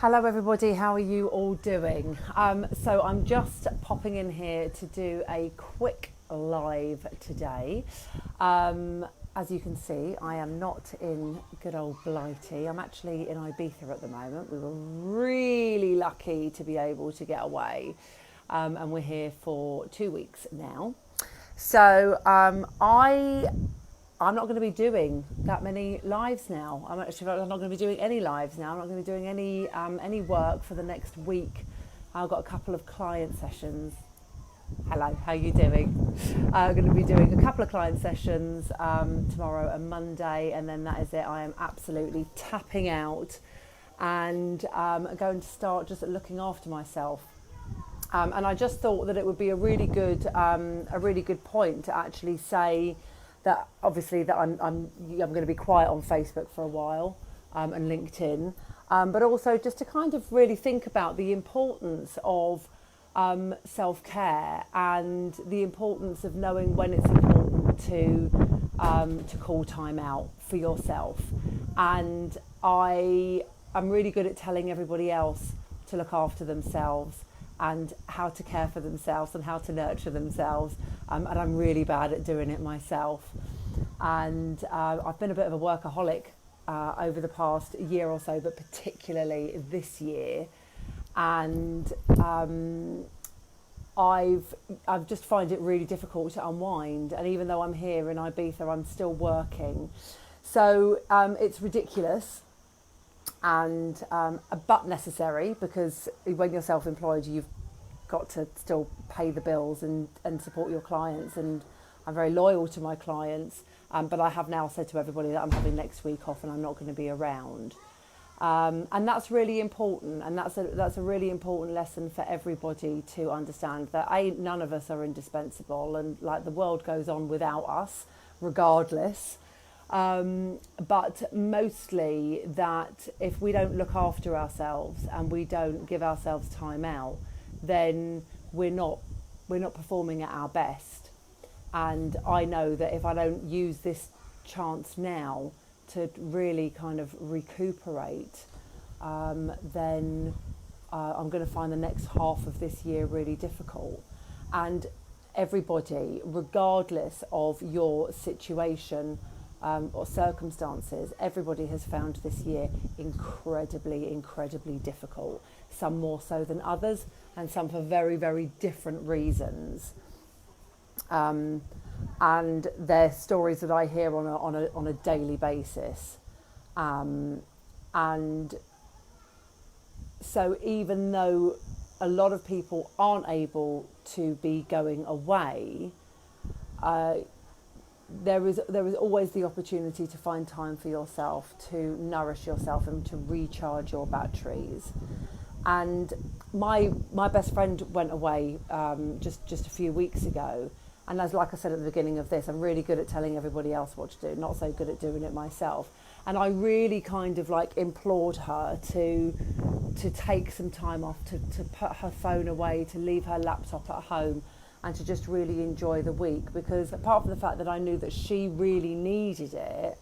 Hello everybody, how are you all doing? So I'm just popping in here to do a quick live today. As you can see, I am not in good old Blighty. I'm actually in Ibiza at the moment. We were really lucky to be able to get away, and we're here for 2 weeks now. So I'm not going to be doing that many lives now. I'm not going to be doing any lives now. I'm not going to be doing any work for the next week. I've got a couple of client sessions. Hello, how are you doing? I'm going to be doing a couple of client sessions tomorrow and Monday, and then that is it. I am absolutely tapping out and going to start just looking after myself. And I just thought that it would be a really good point to actually say that obviously that I'm going to be quiet on Facebook for a while and LinkedIn, but also just to kind of really think about the importance of self-care and the importance of knowing when it's important to call time out for yourself. And I'm really good at telling everybody else to look after themselves and how to care for themselves and how to nurture themselves, and I'm really bad at doing it myself. And I've been a bit of a workaholic over the past year or so, but particularly this year. And I've just find it really difficult to unwind. And even though I'm here in Ibiza, I'm still working. So it's ridiculous. And but necessary, because when you're self-employed, you've got to still pay the bills and support your clients, and I'm very loyal to my clients, but I have now said to everybody that I'm having next week off and I'm not going to be around, and that's really important, and that's a really important lesson for everybody to understand, that none of us are indispensable, and like the world goes on without us regardless. But mostly that if we don't look after ourselves and we don't give ourselves time out, then we're not performing at our best. And I know that if I don't use this chance now to really kind of recuperate, then I'm going to find the next half of this year really difficult. And everybody, regardless of your situation, or circumstances, everybody has found this year incredibly difficult. Some more so than others, and some for very, very different reasons. And they're stories that I hear on a daily basis. And so even though a lot of people aren't able to be going away, there is always the opportunity to find time for yourself, to nourish yourself and to recharge your batteries. And my best friend went away just a few weeks ago, and like I said at the beginning of this, I'm really good at telling everybody else what to do, not so good at doing it myself. And I really kind of like implored her to take some time off, to put her phone away, to leave her laptop at home, and to just really enjoy the week, because apart from the fact that I knew that she really needed it,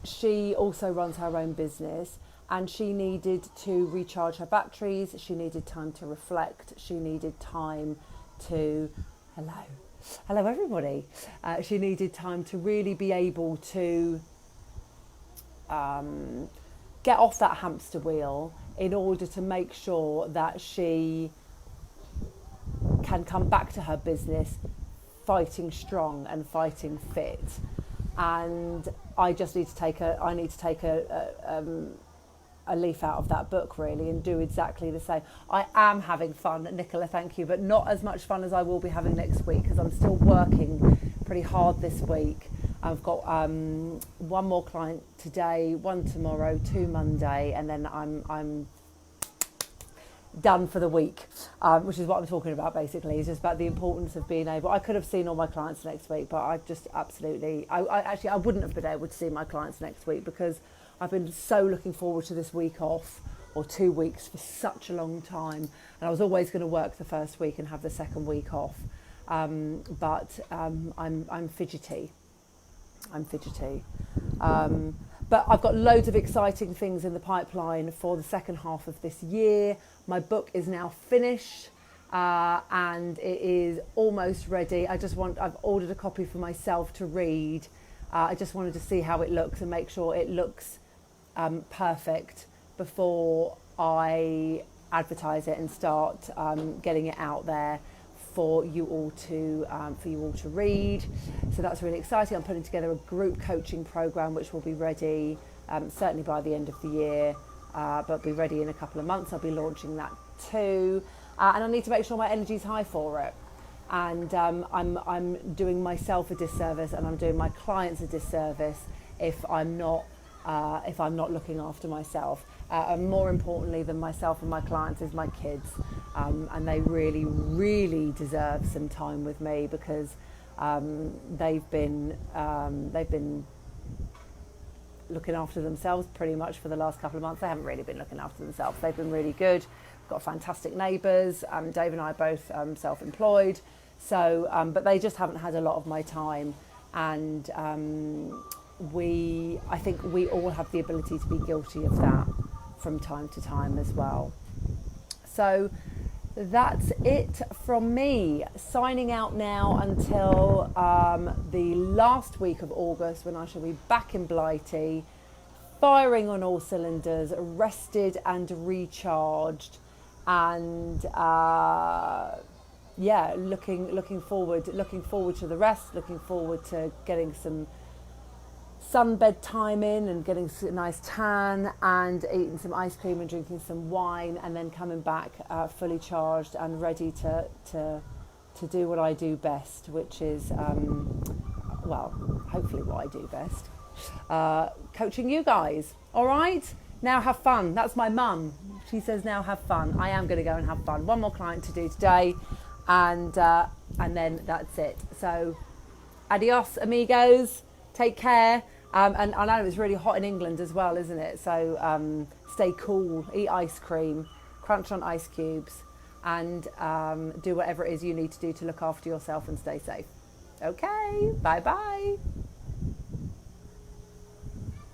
she also runs her own business, and she needed to recharge her batteries, she needed time to reflect, she needed time to, hello everybody, she needed time to really be able to get off that hamster wheel in order to make sure that she can come back to her business fighting strong and fighting fit. And I just need to take a leaf out of that book really and do exactly the same. I am having fun, Nicola, thank you, but not as much fun as I will be having next week, because I'm still working pretty hard this week. I've got one more client today, one tomorrow, 2 Monday, and then I'm done for the week, which is what I'm talking about basically. It's just about the importance of being able, I could have seen all my clients next week, but I just absolutely, I wouldn't have been able to see my clients next week, because I've been so looking forward to this week off, or 2 weeks, for such a long time, and I was always going to work the first week and have the second week off, but I'm fidgety. But I've got loads of exciting things in the pipeline for the second half of this year. My book is now finished and it is almost ready. I've ordered a copy for myself to read. I just wanted to see how it looks and make sure it looks perfect before I advertise it and start getting it out there for you all to read. So that's really exciting. I'm putting together a group coaching program which will be ready certainly by the end of the year, but be ready in a couple of months. I'll be launching that too, and I need to make sure my energy's high for it. And I'm doing myself a disservice, and I'm doing my clients a disservice if I'm not looking after myself. And more importantly than myself and my clients is my kids, and they really, really deserve some time with me because they've been looking after themselves pretty much for the last couple of months. They haven't really been looking after themselves. They've been really good. We've got fantastic neighbours. Dave and I are both self-employed, so but they just haven't had a lot of my time, and I think we all have the ability to be guilty of that from time to time as well. So that's it from me. Signing out now until the last week of August, when I shall be back in Blighty, firing on all cylinders, rested and recharged, and looking forward to the rest, looking forward to getting some sunbed time in and getting a nice tan and eating some ice cream and drinking some wine, and then coming back fully charged and ready to do what I do best, which is hopefully what I do best, coaching you guys. All right, now have fun. That's my mum. She says now have fun. I am going to go and have fun. One more client to do today, and then that's it. So adios amigos, take care. And I know it's really hot in England as well, isn't it? So stay cool, eat ice cream, crunch on ice cubes, and do whatever it is you need to do to look after yourself and stay safe. Okay, bye-bye.